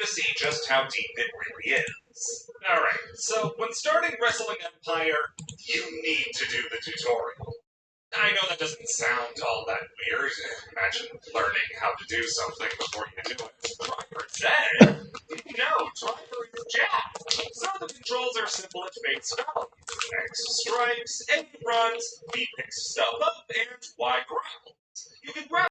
to see just how deep it really is. Alright, so when starting Wrestling Empire, you need to do the tutorial. I know that doesn't sound all that weird. Imagine learning how to do something before you do it. Driver said, no, driver is Jack. So the controls are simple at face value. X strikes, A runs, B picks stuff up, and Y growls. You can grab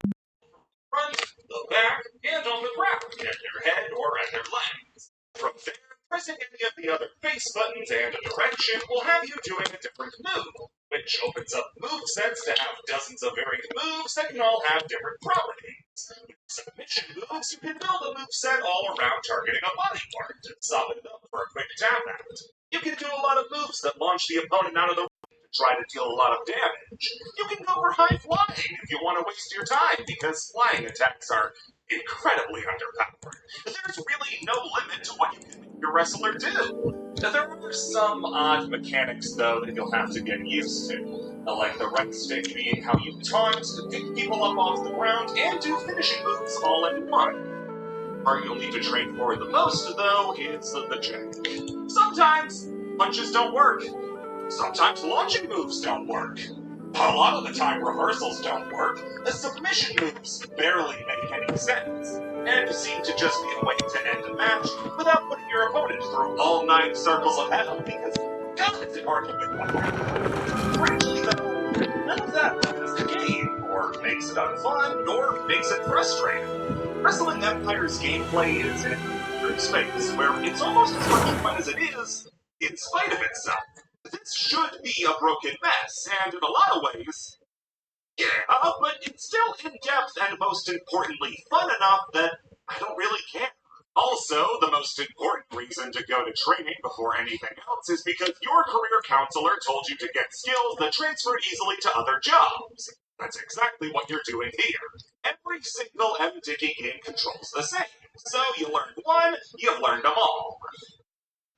front, the back, and on the ground, at their head or at their legs. From there, pressing any of the other face buttons and a direction will have you doing a different move, which opens up movesets to have dozens of varied moves that can all have different properties. With submission moves, you can build a moveset all around targeting a body part and soften it up for a quick tap out. You can do a lot of moves that launch the opponent out of the ring to try to deal a lot of damage. You can go for high flying if you want to waste your time, because flying attacks are incredibly underpowered. There's really no limit to what you can make your wrestler do. There are some odd mechanics, though, that you'll have to get used to, like the right stick being how you taunt, pick people up off the ground, and do finishing moves all in one. Part you'll need to train for the most, though, is the jab. Sometimes punches don't work. Sometimes launching moves don't work. A lot of the time, reversals don't work. The submission moves barely make any sense, and seem to just be a way to end a match without putting your opponent through all 9 circles of hell, because God, is it hard to win. Frankly, though, none of that ruins the game, or makes it unfun, or makes it frustrating. Wrestling Empire's gameplay is in a weird space, where it's almost as much fun as it is, in spite of itself. This should be a broken mess, and in a lot of ways, yeah, but it's still in-depth and most importantly fun enough that I don't really care. Also, the most important reason to go to training before anything else is because your career counselor told you to get skills that transfer easily to other jobs. That's exactly what you're doing here. Every single M-Dicky game controls the same. So you learned one, you've learned them all.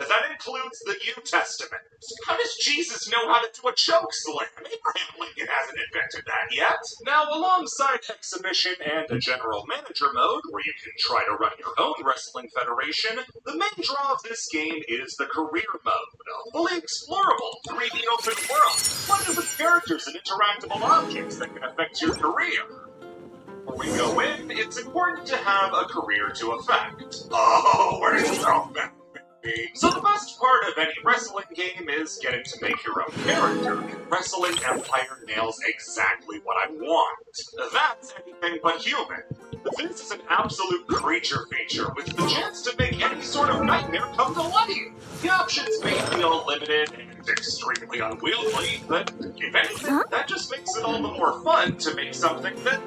That includes the New Testament. How does Jesus know how to do a choke slam? Abraham Lincoln hasn't invented that yet. Now, alongside exhibition and a general manager mode, where you can try to run your own wrestling federation, the main draw of this game is the career mode, a fully explorable 3D open world, flooded with characters and interactable objects that can affect your career. Before we go in, it's important to have a career to affect. Oh, where's the back? So the best part of any wrestling game is getting to make your own character, and Wrestling Empire nails exactly what I want. That's anything but human. This is an absolute creature feature with the chance to make any sort of nightmare come to life. The options may feel limited and extremely unwieldy, but if anything, that just makes it all the more fun to make something that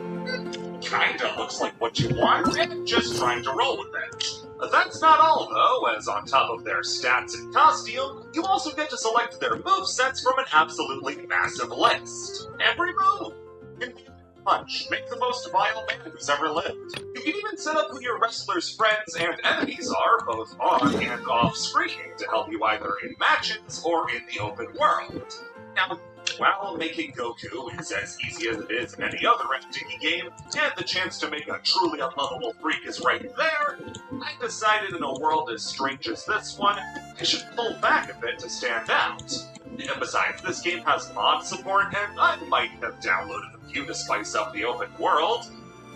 kinda looks like what you want and just trying to roll with it. That's not all, though, as on top of their stats and costume, you also get to select their movesets from an absolutely massive list. Every move can be a punch, make the most vile man who's ever lived. You can even set up who your wrestler's friends and enemies are, both on and off screen, to help you either in matches or in the open world. Now, while making Goku is as easy as it is in any other MTG game, and the chance to make a truly unlovable freak is right there, I decided in a world as strange as this one, I should pull back a bit to stand out. And besides, this game has mod support, and I might have downloaded a few to spice up the open world.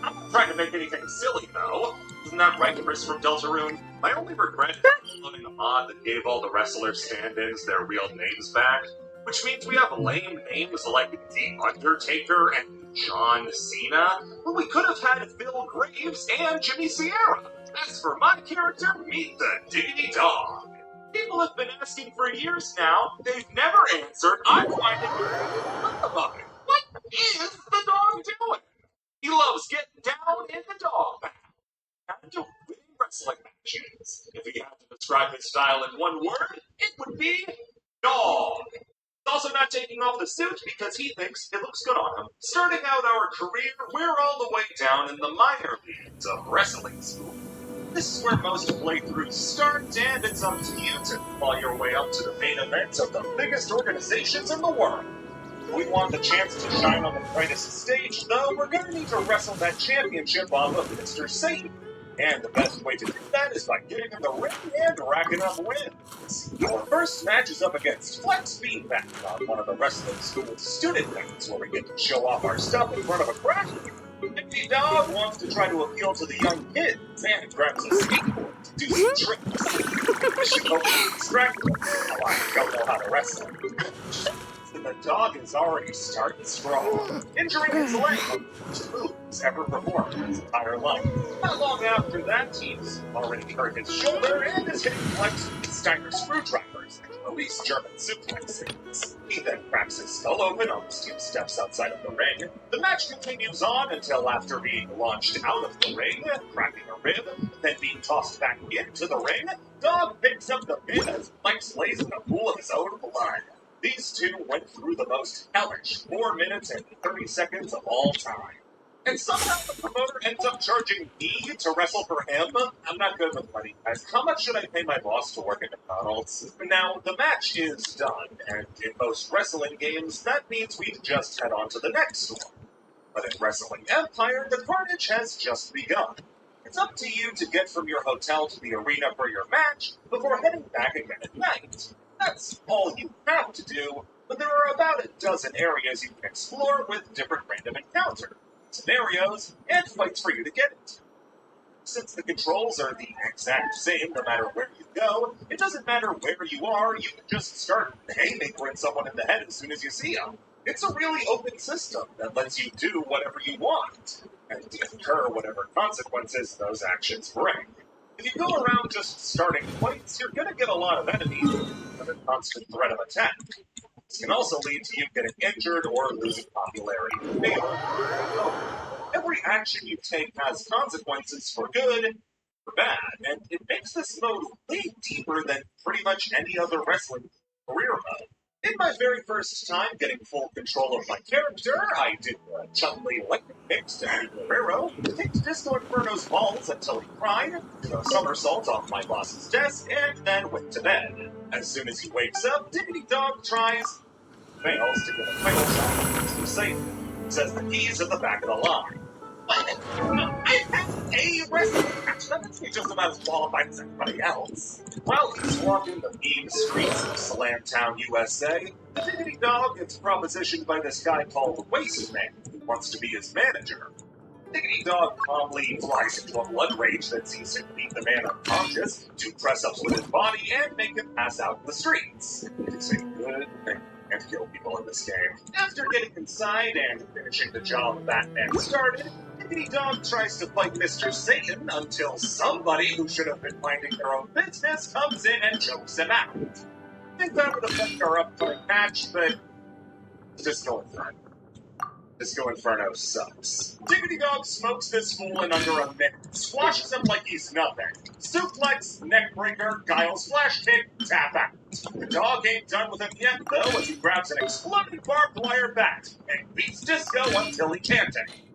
I'm not trying to make anything silly, though. Isn't that right, Chris from Deltarune? My only regret is downloading a mod that gave all the wrestler stand-ins their real names back. Which means we have lame names like The Undertaker and John Cena, but we could have had Phil Graves and Jimmy Sierra. As for my character, meet the Diggity Dog. People have been asking for years now, they've never answered, I'm finding about it. What is the dog doing? He loves getting down in the dog bath and to winning wrestling matches. If we had to describe his style in one word, it would be dog. He's also not taking off the suit because he thinks it looks good on him. Starting out our career, we're all the way down in the minor leagues of wrestling school. This is where most playthroughs start, and it's up to you to claw your way up to the main event of the biggest organizations in the world. If we want the chance to shine on the brightest stage, though, we're gonna need to wrestle that championship off of Mr. Satan. And the best way to do that is by getting in the ring and racking up wins. Our first match is up against Flex Feedback on one of the wrestling school's student nights, where we get to show off our stuff in front of a crowd. Diggity Dog wants to try to appeal to the young kids and grabs a skateboard to do some tricks. I should hopefully distract him, while I don't know how to wrestle. The dog is already starting strong, injuring his leg on the first moves ever performed in his entire life. Not long after that, he's already hurt his shoulder and is hitting Flex with Steiner screwdrivers and release German suplexes. He then cracks his skull open on the steel steps outside of the ring. The match continues on until after being launched out of the ring, cracking a rib, then being tossed back into the ring, Dog picks up the pin as Flex lays in a pool of his own blood. These two went through the most hellish 4 minutes and 30 seconds of all time. And somehow the promoter ends up charging me to wrestle for him. I'm not good with money, guys. How much should I pay my boss to work at McDonald's? Now, the match is done, and in most wrestling games, that means we just head on to the next one. But in Wrestling Empire, the carnage has just begun. It's up to you to get from your hotel to the arena for your match before heading back again at night. That's all you have to do, but there are about a dozen areas you can explore with different random encounters, scenarios, and fights for you to get it. Since the controls are the exact same no matter where you go, it doesn't matter where you are, you can just start haymakering someone in the head as soon as you see them. It's a really open system that lets you do whatever you want, and incur whatever consequences those actions bring. If you go around just starting fights, you're gonna get a lot of enemies with a constant threat of attack. This can also lead to you getting injured or losing popularity. Every action you take has consequences for good, for bad, and it makes this mode way deeper than pretty much any other wrestling career mode. In my very first time getting full control of my character, I did Chun-Li lightning kicks to Eddie Guerrero, kicked Disco Inferno's balls until he cried, did a somersault off my boss's desk, and then went to bed. As soon as he wakes up, Diggity Dog fails to get a title shot from Mr. Satan. Says the keys at the back of the line. I have a wrestling match that makes me just about as qualified as anybody else. While he's walking the mean streets of Slamtown, USA, the Diggity Dog gets propositioned by this guy called Wasteman, who wants to be his manager. Diggity Dog calmly flies into a blood rage that sees him beat the man unconscious, do press-ups with his body, and make him pass out in the streets. It's a good thing and kill people in this game. After getting inside and finishing the job Batman started, Diggity Dog tries to fight Mr. Satan until somebody who should have been minding their own business comes in and chokes him out. I think that would affect our upcoming match, but Disco Inferno. Disco Inferno sucks. Diggity Dog smokes this fool in under a minute, squashes him like he's nothing. Suplex, neckbreaker, Guile's flash kick, tap out. The dog ain't done with him yet, though, as he grabs an exploding barbed wire bat and beats Disco until he can't anymore.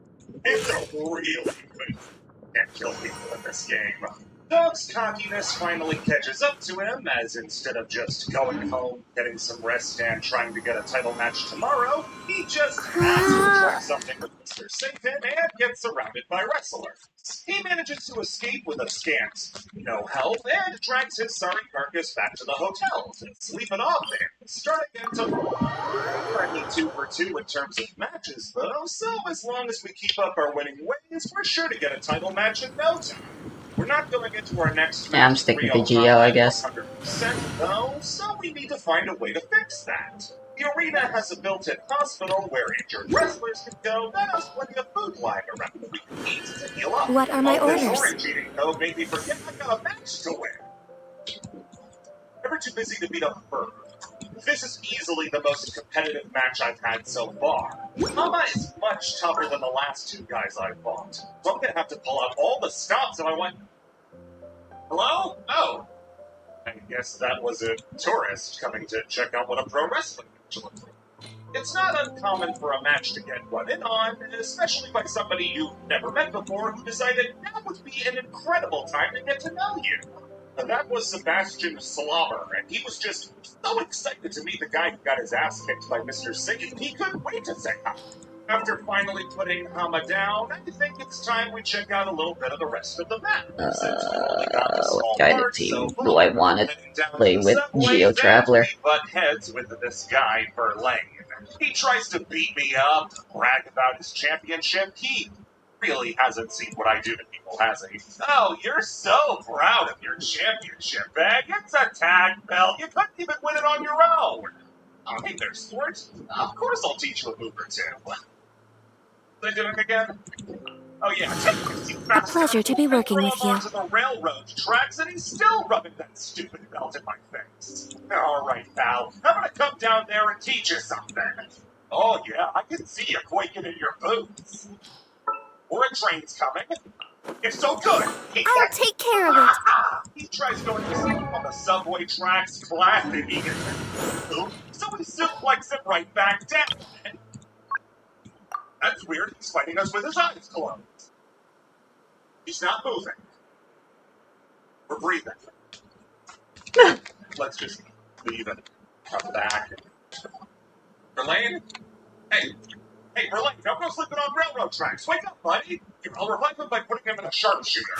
It's a really good can't kill people in this game. Dog's cockiness finally catches up to him, as instead of just going home, getting some rest, and trying to get a title match tomorrow, he just has to try something with Mr. Satan and gets surrounded by wrestlers. He manages to escape with a scant no health and drags his sorry carcass back to the hotel to sleep it off there, starting again tomorrow. We're only 2 for 2 in terms of matches, though, so as long as we keep up our winning ways, we're sure to get a title match in no time. We're not going into our next match. Yeah, I'm sticking to Geo, I guess. 100% though, so we need to find a way to fix that. The arena has a built-in hospital where injured wrestlers can go, that has plenty of food lying around that we can eat to heal up. What are my orders? This orange eating code made me forget I got a match to win. Never too busy to beat up a bird. This is easily the most competitive match I've had so far. Mama is much tougher than the last 2 guys I fought, so I'm gonna have to pull out all the stops if I want. Hello? Oh. I guess that was a tourist coming to check out what a pro wrestling match looks like. It's not uncommon for a match to get run in on, especially by somebody you've never met before who decided now would be an incredible time to get to know you. That was Sebastian Slobber, and he was just so excited to meet the guy who got his ass kicked by Mr. Satan, he couldn't wait to say hi. After finally putting Hama down, I think it's time we check out a little bit of the rest of the map. Since we only got the What small kind of part, team so do I want to heading down play to the with? subway, Geo then Traveler. we butt heads with this guy, Verlaine. He tries to beat me up, brag about his championship. He really hasn't seen what I do to people, has he? Oh, you're so proud of your championship, Bag. It's a tag belt. You couldn't even win it on your own. Oh, hey there, sport. Of course I'll teach you a move or two. They doing it again? Oh yeah, take this, you A bastard. pleasure to be working with you. Onto the railroad tracks, and he's still rubbing that stupid belt in my face. All right, pal. I'm gonna come down there and teach you something. Oh yeah, I can see you quaking in your boots. Or a train's coming. It's so good. I'll take care of it. He tries going to sleep on the subway tracks, classic. He gets so we suplex him right back down. That's weird. He's fighting us with his eyes closed. He's not moving. We're breathing. Let's just leave and come back. Verlaine? Hey, Verlaine, don't go sleeping on railroad tracks. Wake up, buddy. I'll revive him by putting him in a sharpshooter.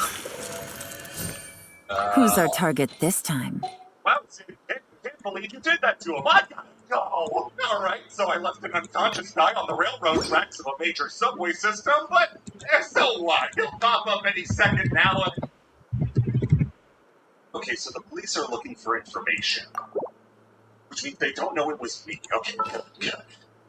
Who's our target this time? Wow, can't believe you did that to him. I gotta go. All right, so I left an unconscious guy on the railroad tracks of a major subway system, but so what? He'll pop up any second now. Okay, so the police are looking for information, which means they don't know it was me. Okay, good.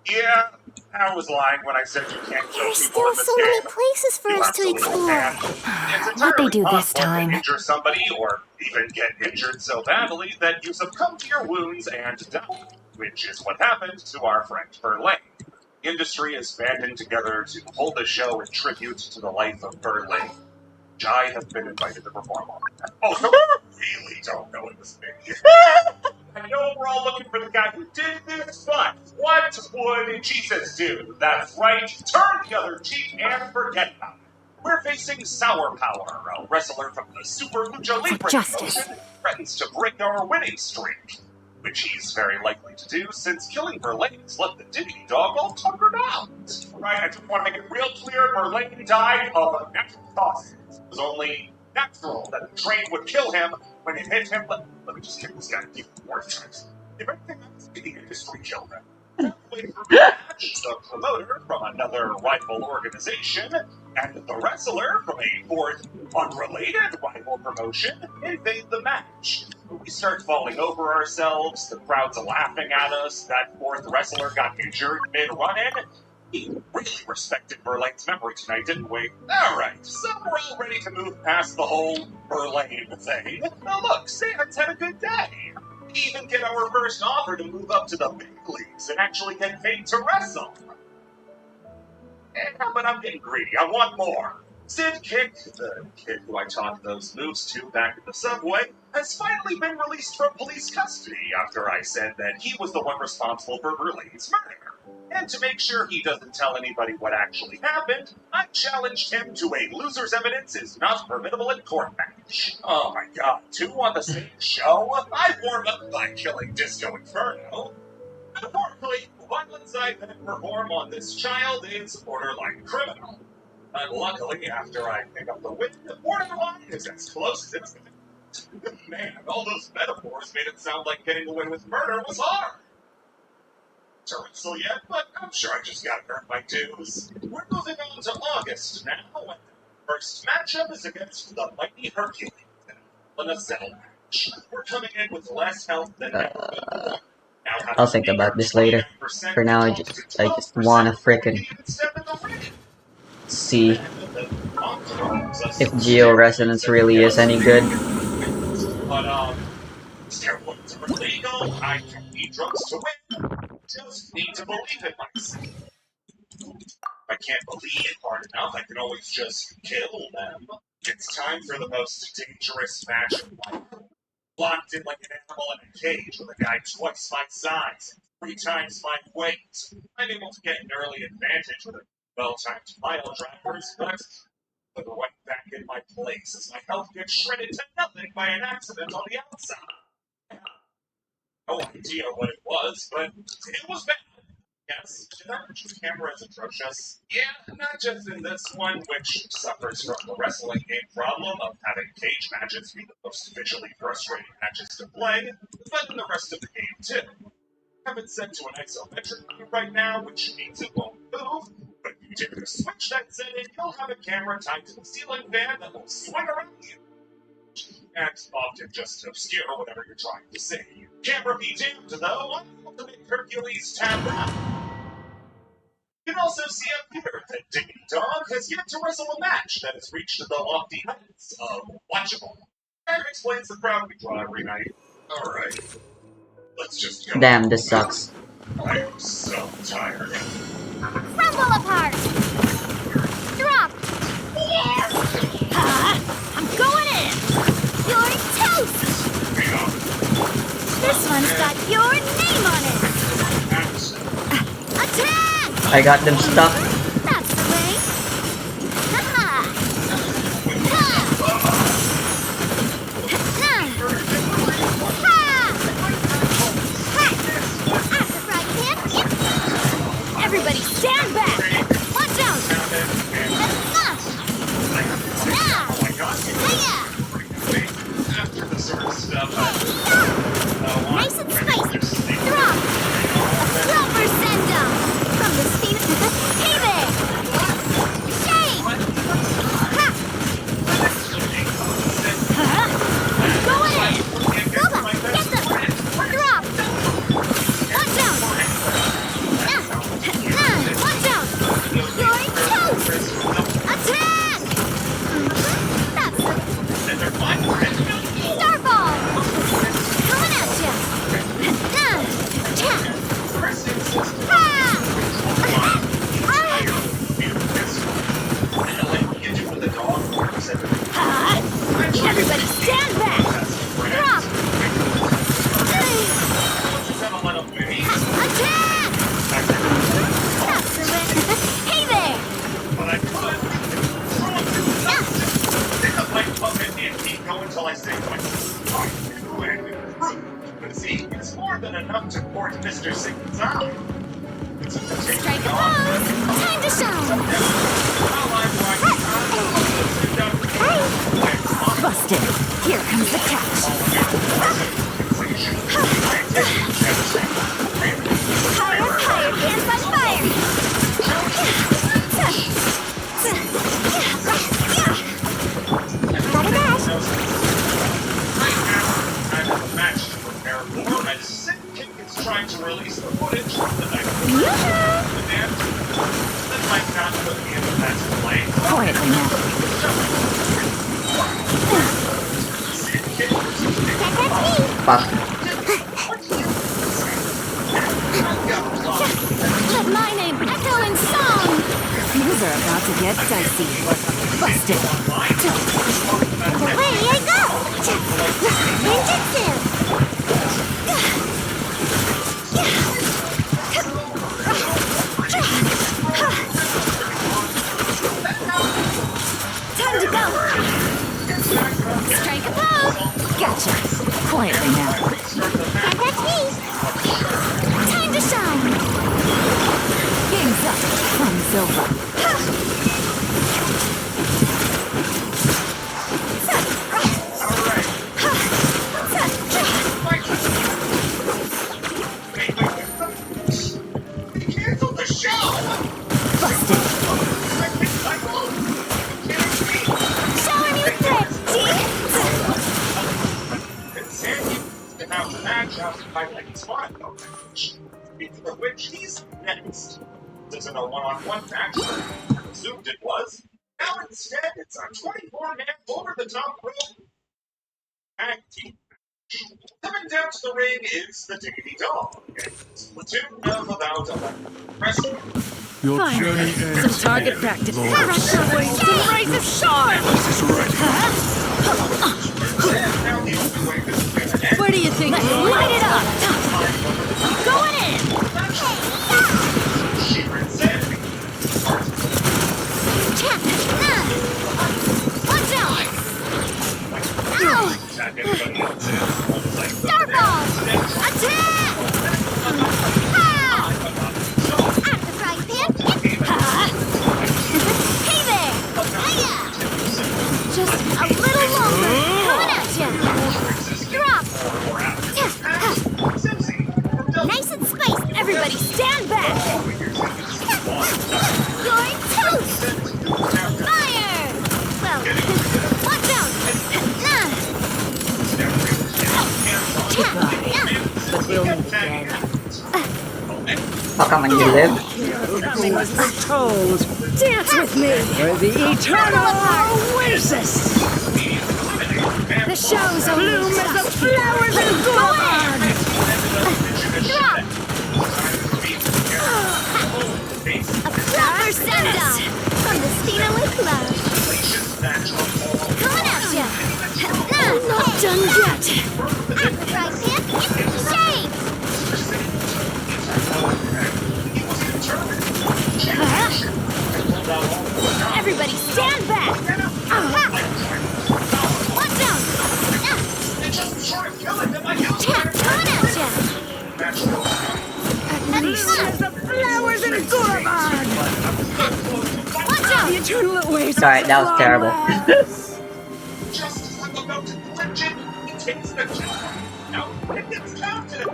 Yeah, I was lying when I said you can't kill There's people still in this so game. many places for You us to absolutely explore. can. It's What'd they entirely do this possible time? to injure somebody or even get injured so badly that you succumb to your wounds and die, which is what happened to our friend Verlaine. Industry is banding together to hold a show in tribute to the life of Verlaine, which I have been invited to perform on. Oh, so you really don't know it was me. I know we're all looking for the guy who did this, but what would Jesus do? That's right, turn the other cheek and forget about it. We're facing Sour Power, a wrestler from the Super Lucha Libre justice. promotion, threatens to break our winning streak, which he's very likely to do since killing Verlaine's left the dignity dog all tuckered out. Right, I just want to make it real clear, Verlaine died of natural causes. It was only natural that the train would kill him when it hit him. Let me just kick this guy a few more times. If anything else, the industry killed him. Halfway through the match, the promoter from another rival organization and the wrestler from a fourth unrelated rival promotion invade the match. We start falling over ourselves, the crowd's laughing at us, that fourth wrestler got injured mid-run-in. We really respected Verlaine's memory tonight, didn't we? Alright, so we're all ready to move past the whole Verlaine thing. Now look, Sans had a good day. We even get our first offer to move up to the big leagues and actually get paid to wrestle. But I'm getting greedy. I want more. Sid Kick, the kid who I taught those moves to back at the subway, has finally been released from police custody after I said that he was the one responsible for Verlaine's murder. And to make sure he doesn't tell anybody what actually happened, I challenged him to a loser's evidence is not permissible in court match. Oh my god, 2 on the same show? I warmed up by killing Disco Inferno. Unfortunately, the violence I then perform on this child is borderline criminal. Luckily, after I pick up the win, borderline is as close as it's been. Man, all those metaphors made it sound like getting away with murder was hard. To wrestle yet, but I'm sure I just gotta earn my dues. We're moving on to August now, and the first matchup is against the mighty Hercules in a settle match. We're coming in with less health than ever before. I'll think about this later. For now, I just wanna frickin' see if Geo Resonance really is any good. But, steroids are illegal, I don't need drugs to win. Just need to believe in myself. If I can't believe hard enough, I can always just kill them. It's time for the most dangerous match of life. Locked in like an animal in a cage with a guy twice my size, 3 times my weight. I'm able to get an early advantage with a well-timed pile drivers, but put right back in my place as my health gets shredded to nothing by an accident on the outside. No idea what it was, but it was bad. Yes, that camera is atrocious. Yeah, not just in this one, which suffers from the wrestling game problem of having cage matches be the most visually frustrating matches to play, but in the rest of the game too. I have it set to an isometric view right now, which means it won't move, but if you dare to switch that setting, you'll have a camera tied to the ceiling fan that will swing around you, and often just obscure whatever you're trying to see. Camera be damned though, I'm able to make Hercules tab out. You can also see up here that Diggity Dog has yet to wrestle a match that has reached the lofty heights of watchable. That explains the crowd we draw every night. Alright, let's just go. Damn, this sucks. I am so tired. Crumble apart! Drop! I'm going in! You're toast! This one's got your name on it! Attack! I got them stuck. That's the way! Ha-ha! Ha! Everybody stand back! Watch out! After the sort of stuff Nice and spicy! Drop! A proper send-up! From the speed of... Hey there! Shame! Ha! Go in! Goba! Get them! Drop! Watch out! Watch out! You're toast! Attack! That's it! Starball! Coming at ya! Everybody stand back! Drop! Attack! That's the way. Hey there! But I could pick up my puppet and keep going until I say my but see, it's more than enough to court Mr. Sigmund's eye. Strike a pose! Time to shine! Busted! Here comes the catch! Higher, higher, hands on fire! Gotta dash! King is trying to release the footage from the night before the dance. That might not put me in the best place. Quietly now. Fuck. Let my name echo in song! Things are about to get dicey. Busted! Away I go! Ninjutsu! Time to go! Strike a pose! Gotcha! Quietly now. Can't catch me! Time to shine! Game's up. Fun's over. Cancel the show! Busted! Showing you threats, Now the match out by like spot speaking of which, he's next. This isn't a one-on-one match, I assumed it was. Now instead, it's a 24-man over-the-top rope tag team match. Coming down to the ring is the Diggity Dog, and platoon of about 11 wrestlers. Your Fine. journey ends. Some target here, practice. Lord. Rise of Shore! This is ready. Now the only way this is going to end. Where do you think? Let's light it up! Going in! Sheer insanity. Watch out! Ow! Attack anybody else. Starball! Attack! Ha! come on, you live. Coming with my toes. Dance with me for the eternal oasis. The show's Bloom as the flowers and gone. Drop! A proper send-off from the Stina Club. Coming at ya! Not done yet. Right hand, shake! Everybody stand back! Watch out! Coming at ya! Bloom as the flowers and Gorban. Watch out! The eternal oasis. Sorry, that was terrible. Just as I'm about to clinch it, he takes the kill. Now, it's counted.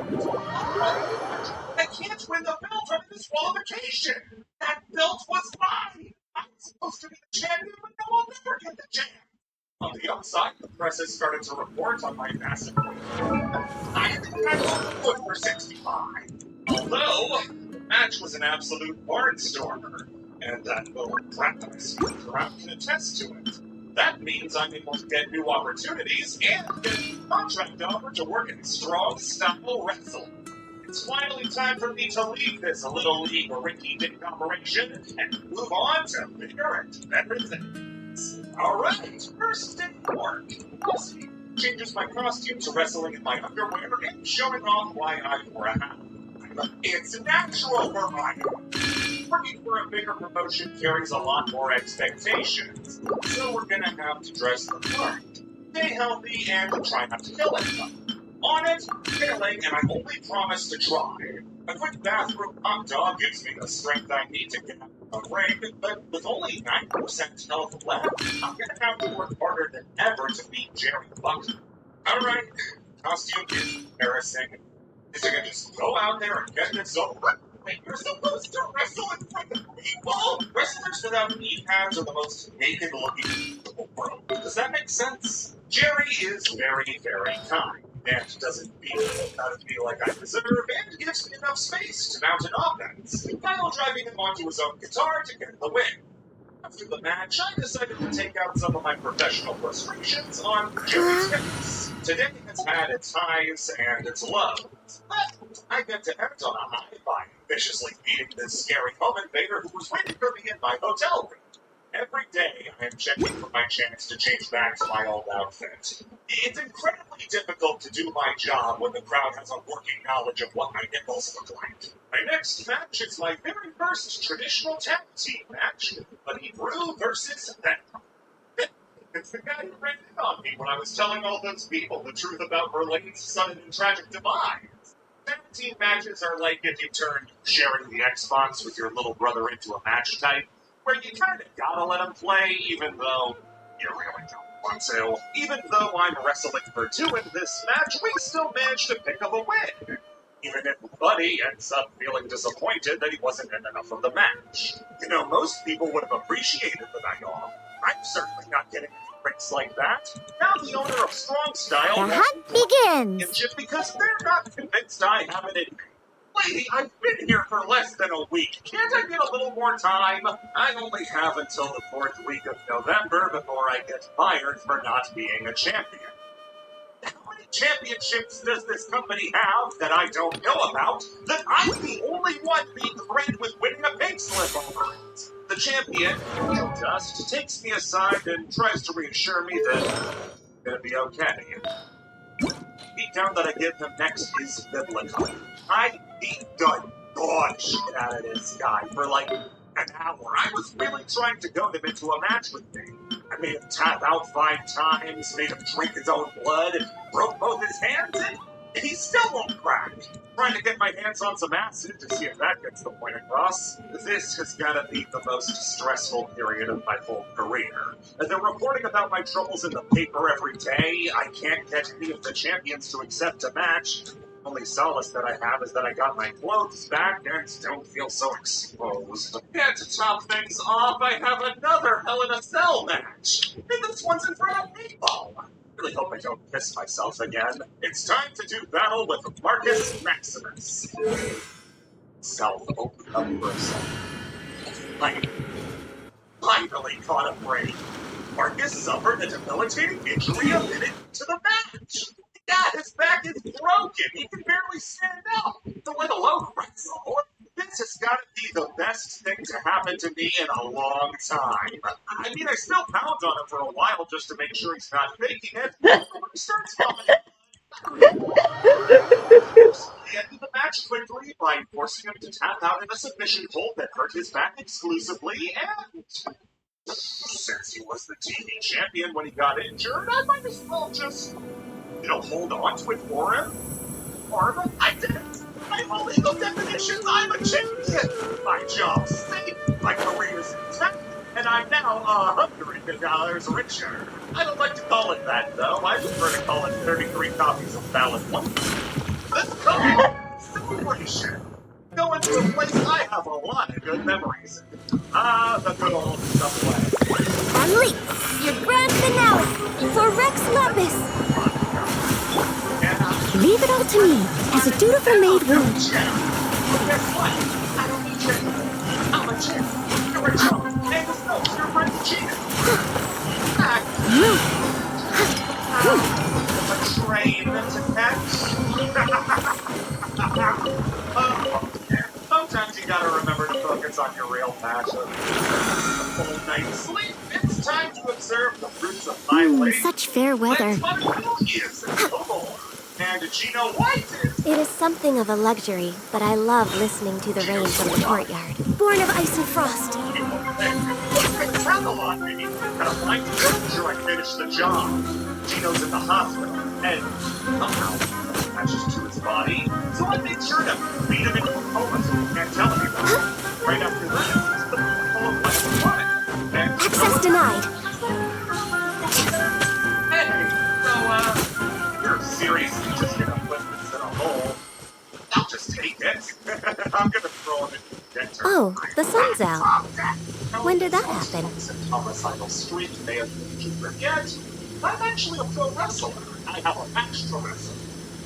I can't win the belt on disqualification. That belt was mine. I'm supposed to be the champion, but no, I'll never get the champ. On the upside, the press has started to report on my massive win. I think I'm good for 65. Although, the match was an absolute barnstormer, and that little brat that I smoothed around can attest to it. That means I'm able to get new opportunities and get a contract offer to work in strong style wrestling. It's finally time for me to leave this little league rinky-dink operation and move on to bigger and better things. Alright, first day of work. Kelsey changes my costume to wrestling in my underwear and showing off why I wore a hat. It's natural for mine. Working for a bigger promotion carries a lot more expectations, so we're gonna have to dress the part. Stay healthy and try not to kill anyone. On it, failing, and I only promise to try. A quick bathroom hot dog gives me the strength I need to get out of the ring, but with only 9% health left, I'm gonna have to work harder than ever to beat Jerry Buckner. Alright, costume is embarrassing. Is it gonna just go out there and get this over? Wait, you're supposed to wrestle in front of people? Wrestlers without knee pads are the most naked-looking people in the world. Does that make sense? Jerry is very, very kind, and doesn't beat me out of me like I deserve, and gives me enough space to mount an offense, while driving him onto his own guitar to get the win. After the match, I decided to take out some of my professional frustrations on Jerry's face. Today has had its highs and its lows, but I get to end on a high by viciously beating this scary home invader who was waiting for me in my hotel room. Every day, I am checking for my chance to change back to my old outfit. It's incredibly difficult to do my job when the crowd has a working knowledge of what my nipples look like. My next match is my very first traditional tag team match, Buddy Brew versus Venom. It's the guy who ran in on me when I was telling all those people the truth about Verlaine's sudden and tragic demise. Tag team matches are like if you turned sharing the Xbox with your little brother into a match type, where you kind of gotta let him play, even though you really don't want to. Even though I'm wrestling for two in this match, we still managed to pick up a win. Even if Buddy ends up feeling disappointed that he wasn't in enough of the match. You know, most people would have appreciated the night off. I'm certainly not getting any breaks like that. Now the owner of Strong Style The hunt begins! and just because they're not convinced I have it in me. Lady, I've been here for less than a week. Can't I get a little more time? I only have until the 4th week of November before I get fired for not being a champion. How many championships does this company have that I don't know about that I'm the only one being threatened with winning a pink slip over it? The champion, Angel Dust, takes me aside and tries to reassure me that it's gonna be okay. Beatdown that I give him next is biblical. I beat the dog shit out of this guy for like an hour. I was really trying to goad him into a match with me. I made him tap out 5 times, made him drink his own blood, broke both his hands, and he still won't crack. Trying to get my hands on some acid to see if that gets the point across. This has gotta be the most stressful period of my whole career. They're reporting about my troubles in the paper every day. I can't get any of the champions to accept a match. The only solace that I have is that I got my clothes back and don't feel so exposed. And to top things off, I have another Hell in a Cell match. And this one's in front of people. Really hope I don't piss myself again. It's time to do battle with Marcus Maximus. itself opened up for himself. I finally caught a break. Marcus suffered a debilitating injury a minute into the match. Yeah, his back is broken. He can barely stand up, let alone wrestle. This has got to be the best thing to happen to me in a long time. I mean, I still pound on him for a while just to make sure he's not faking it. But when he starts coming he ended the match quickly by forcing him to tap out in a submission hold that hurt his back exclusively, and since he was the TV champion when he got injured, I might as well just, hold on to it for him. Or I didn't. By all legal definitions, I'm a champion. My job's safe, my career's intact, and I'm now $100 richer. I don't like to call it that, though. I prefer to call it 33 copies of Ballad 1. Let's go! Celebration! Going to a place I have a lot of good memories. The good old subway. Emily, your grand finale for Rex Lapis. Leave it all to me, as a dutiful maid will. Guess what? I don't need you. I'm a champ. You're a chump. And the snows, your friend cheated. A train to catch. Sometimes you gotta remember to focus on your real passion. A full night's sleep. It's time to observe the fruits of my labor. Such fair weather. And Gino White is... It is something of a luxury, but I love listening to the rain from the courtyard. Born of ice and frost. Travel on me. And I'm like to make sure I finish the job. Gino's in the hospital, and somehow attaches to his body, so I made sure to beat him into a coma so he can't tell anyone. Right after that, the full of life and Access denied. Hey, you're seriously just gonna put this in a hole. I'll just take it. I'm gonna throw him into the denture. Oh, the sun's out. When did that happen? Homicidal streak may have made you forget. I'm actually a pro wrestler. I have a match to wrestle.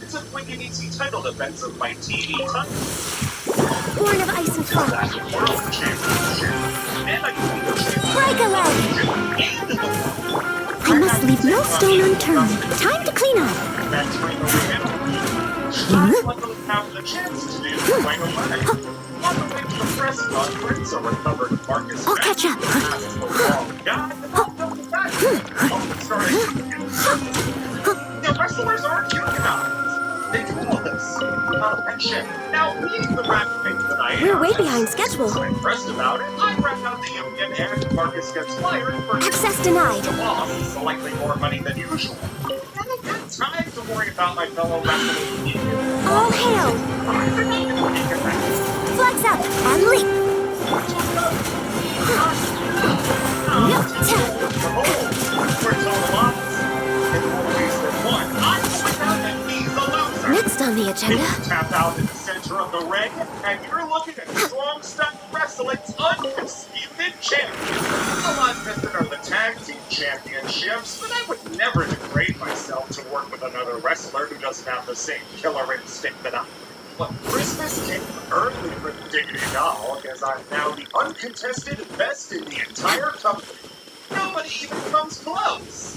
It's a quick and easy title defense of my TV title. Born of ice and frost. That's a world championship. And I can be the champion. Break a leg! I must leave no stone unturned. Time to clean up. That's right over what those have the chance to do right away. On the way to the press conference, a recovered Marcus I'll catch up. The wrestlers aren't unionized. They do all this without a pension. Now, being the rat face that I am, We're way behind schedule. so impressed about it, I ran out the union and Marcus gets fired for Access denied. the boss, slightly more money than usual. And I've got time to worry about my fellow wrestlers' union. All hail. Flex up and leap. Next on the agenda. Tap out in the center of the ring, and you're looking at strong style wrestling's undisputed champion. A lot missing are the tag team championships, but I would never degrade myself to work with another wrestler who doesn't have the same killer instinct that I do. Well, Christmas came early for the Diggity Doll, because I'm now the uncontested best in the entire company. Nobody even comes close.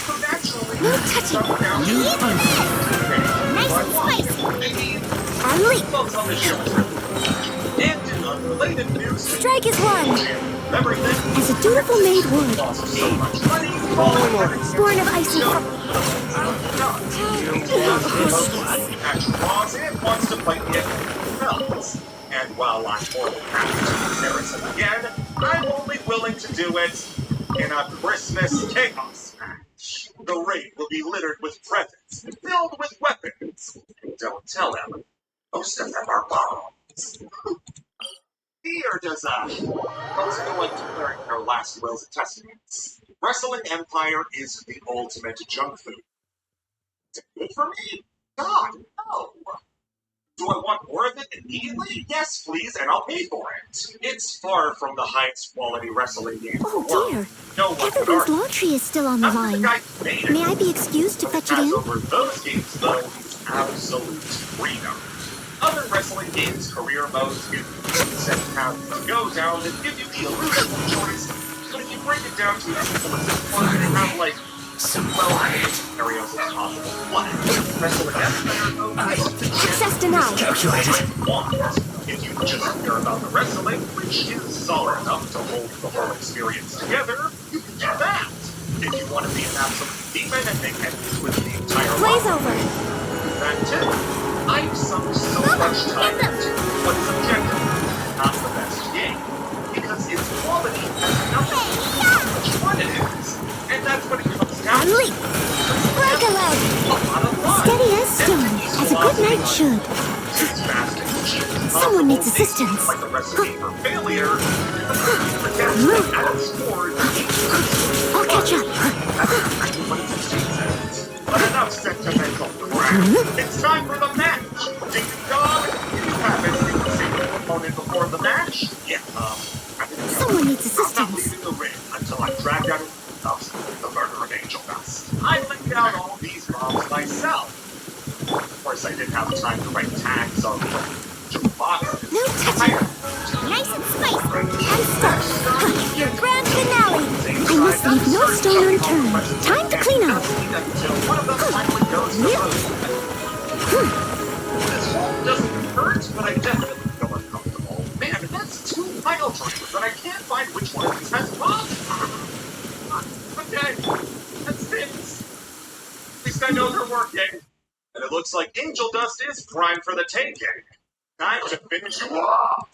So naturally, No touching. Nice and spicy. And leap. Folks on the show. And in unrelated news, Strike is one. everything As a dutiful maid would. lost so much money. Born of ice and frost. And wants to fight the else. And while I'm more than happy to embarrass him again, I'm only willing to do it in a Christmas chaos match. The ring will be littered with presents, filled with weapons. Don't tell them. Most of them are bombs. Here does most feel like declaring their last wills and testaments. Wrestling Empire is the ultimate junk food. Is it good for me? God, no. Do I want more of it immediately? Yes, please, and I'll pay for it. It's far from the highest quality wrestling game in the Oh world. dear. No one could Everyone's argue. laundry is still on the Not that line. the guy who made it. May I be excused to fetch it Has in? over those games, though, he's absolute freedom. Other wrestling games' career modes give you set paths to go down and give you the illusion of choice, but if you break it down to its simplest form, you have like some well-made scenarios as possible. One, wrestling empire mode. Success denied. If you just care about the wrestling, which is solid enough to hold the whole experience together, you can do that. If you want to be an absolute demon and make enemies with the entire Play's level, over. that too. I've sunk so much time into what's objectively not the best game, because its quality has nothing to do with how much fun it is. And that's what it comes down to. Leap. Break a leg. A lot of fun. Steady as stone, as a good knight should. It's fast and cheap. Someone needs assistance. Like a recipe for failure. At its core, I'll catch up. but enough sentimental crap. It's time for the match. Ding dong. Do you have anything to say to the opponent before the match? Yeah. Someone needs I'm not assistance. leaving the ring until I drag out the murder of Angel Dust. I laid out all these bombs myself. Of course, I didn't have time to write tags on the boxes. No touching. Nice and spicy. And stuck. Your grand finale. I must leave no stone unturned. Time to clean up. Until one of them finally goes to lose. This hole doesn't hurt, but I definitely feel uncomfortable. Man, that's 2 pile drivers, and I can't find which one of these has bombs. Okay, that stinks. At least I know they're working. And it looks like Angel Dust is primed for the taking. Time to finish you off.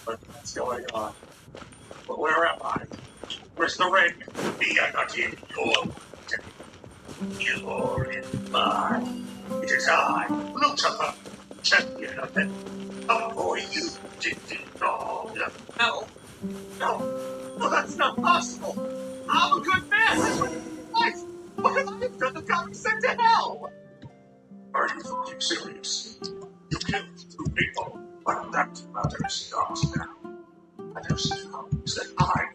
What's going on? But where am I? Where's the ring? We are not in your You're in mine. It is I, Lucifer, champion of it. Oh boy, you did it wrong. No. No, that's not possible. I'm a good man. What have I done that got me sent to hell? Are you fucking serious? You killed 2 people, but that matters not now. Matters now is that I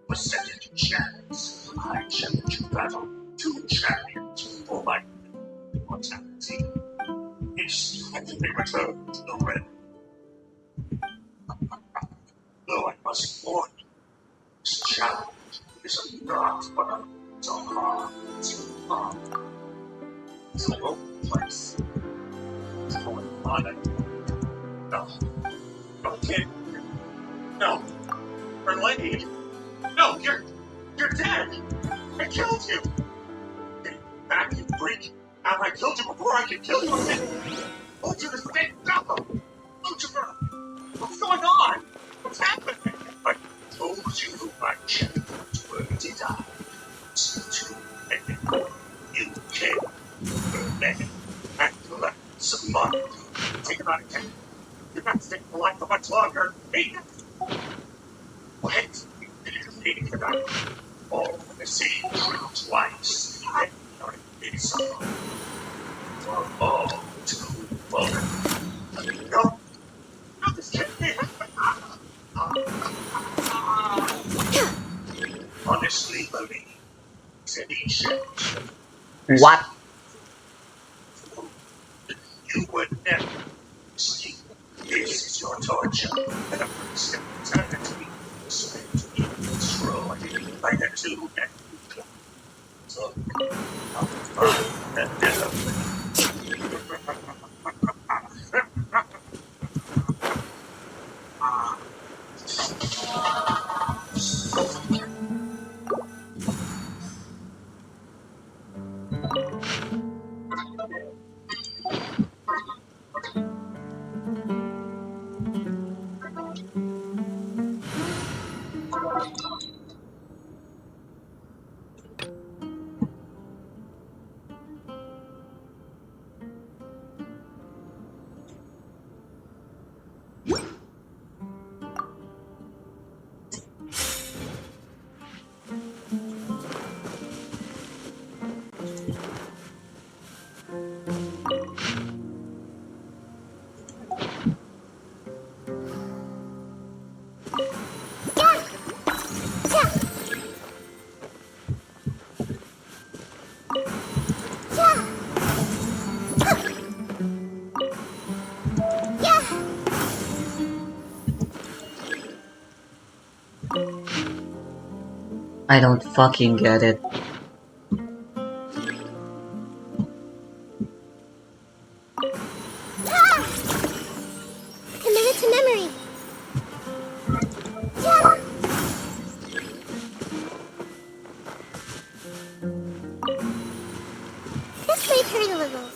was second chance. I challenge you battle 2 champions for my immortality. It's time to return to the ring. Though I must warn you, this challenge is not what I so hard. It's my own place. It's going on it. No. No, kid. No. Merlade. No, you're dead. I killed you. Get back, you freak. And I killed you before I could kill you again. Hold you to stay down. Lucifer. What's going on? What's happening? I told you my champions were to die. So you came. Merlade. And left some money. Think about it, Ken. You're not staying alive for much longer. Hey. Wait. Think about it. All the same twice. And you're someone. For all too long. No. No, this can't be honestly, Marie, said he should. What? You would never see. This is your torture. And a first eternity. So to be destroyed by the 2 and so I don't fucking get it. Ah! Commit it to memory. Yeah. This might hurt a little.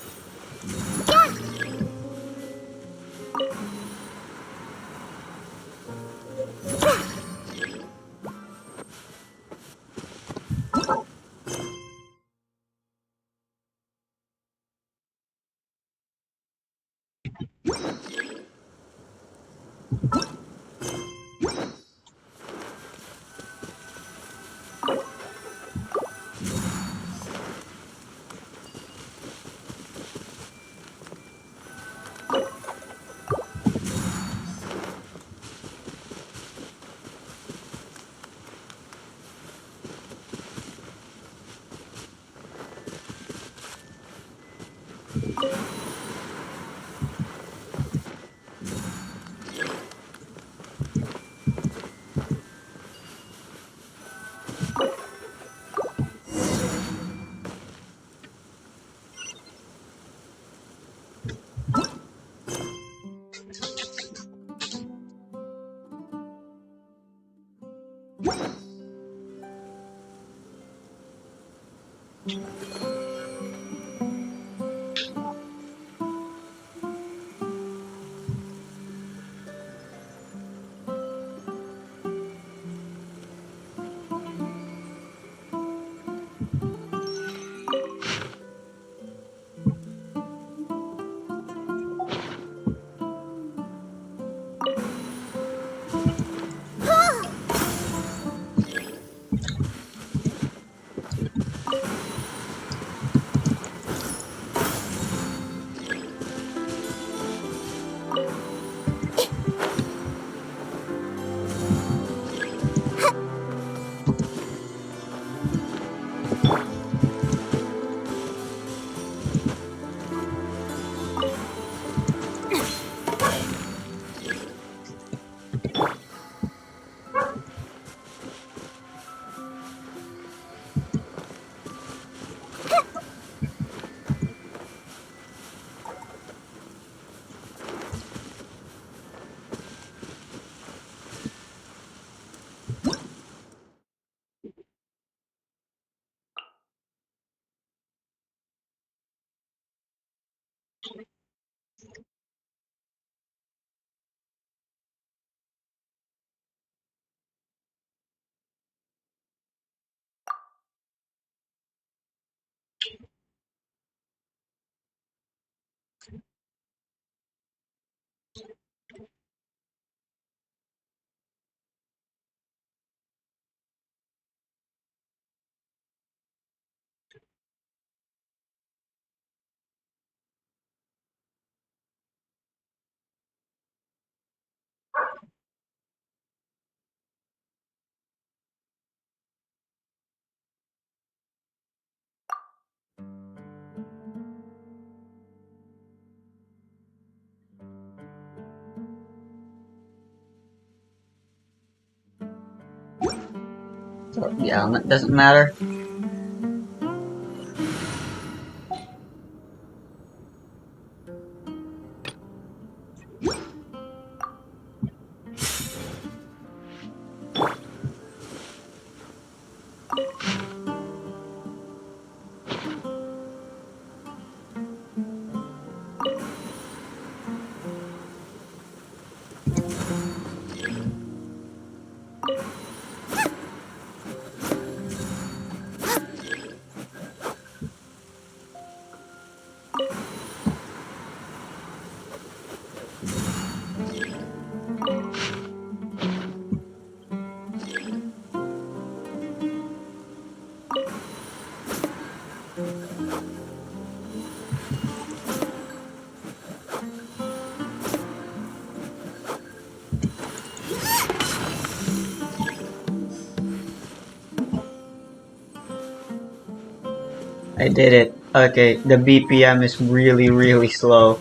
Yeah. So the element doesn't matter. I did it. Okay, the BPM is really, really slow.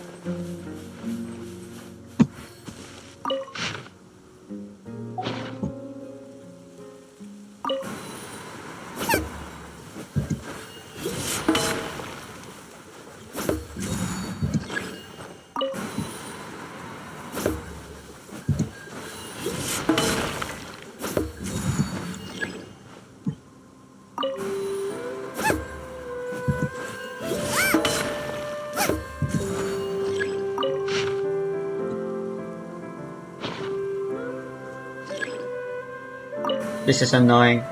This is annoying.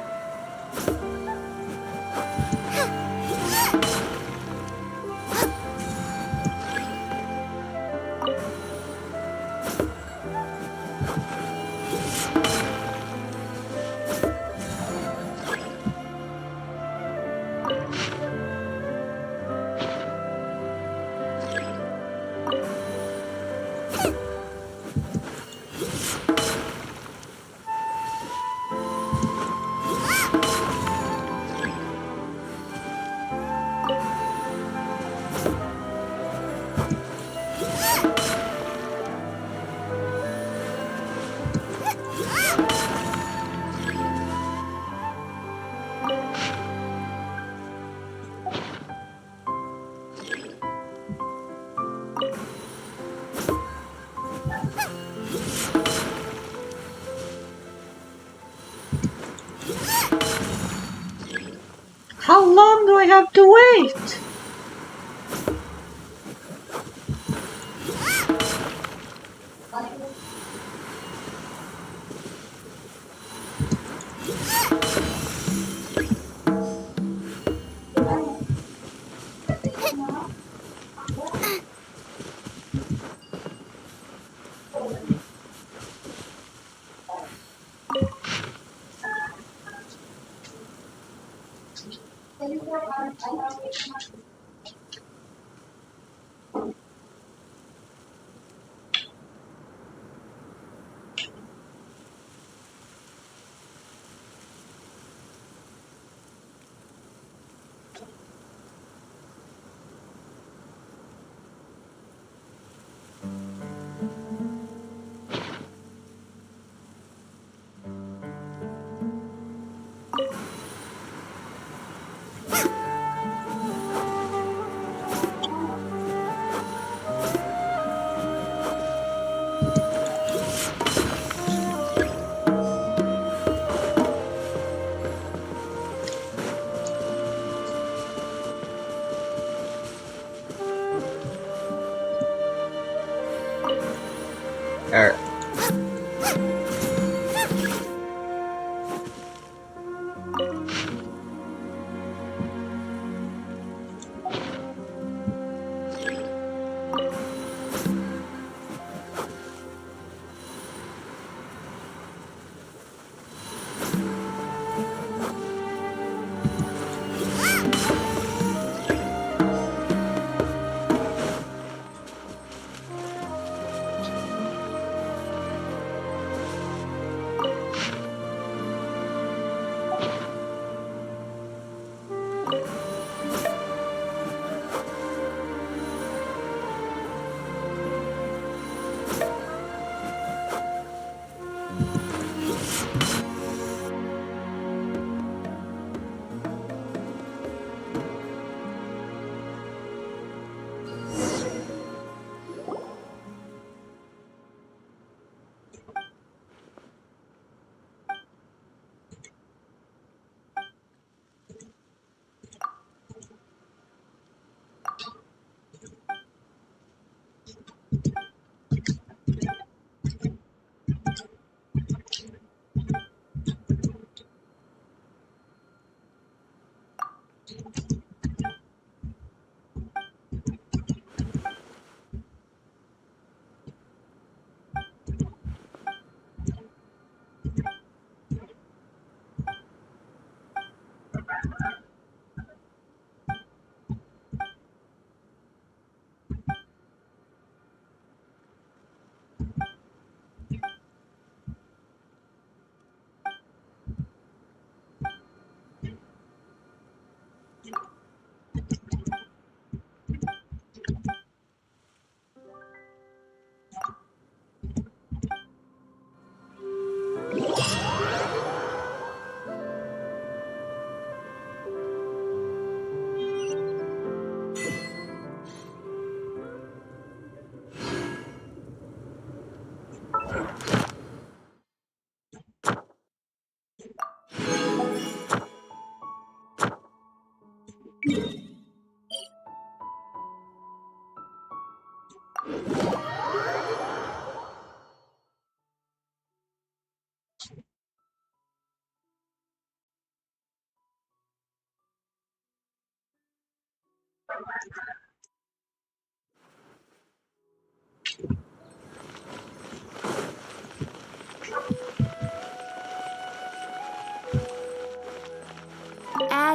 How long do I have to wait? Er,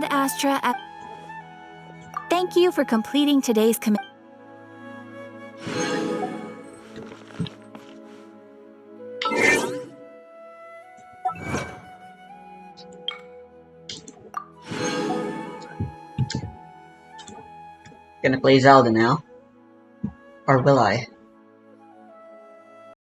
Ad Astra. Thank you for completing today's commitment. Gonna play Zelda now. Or will I?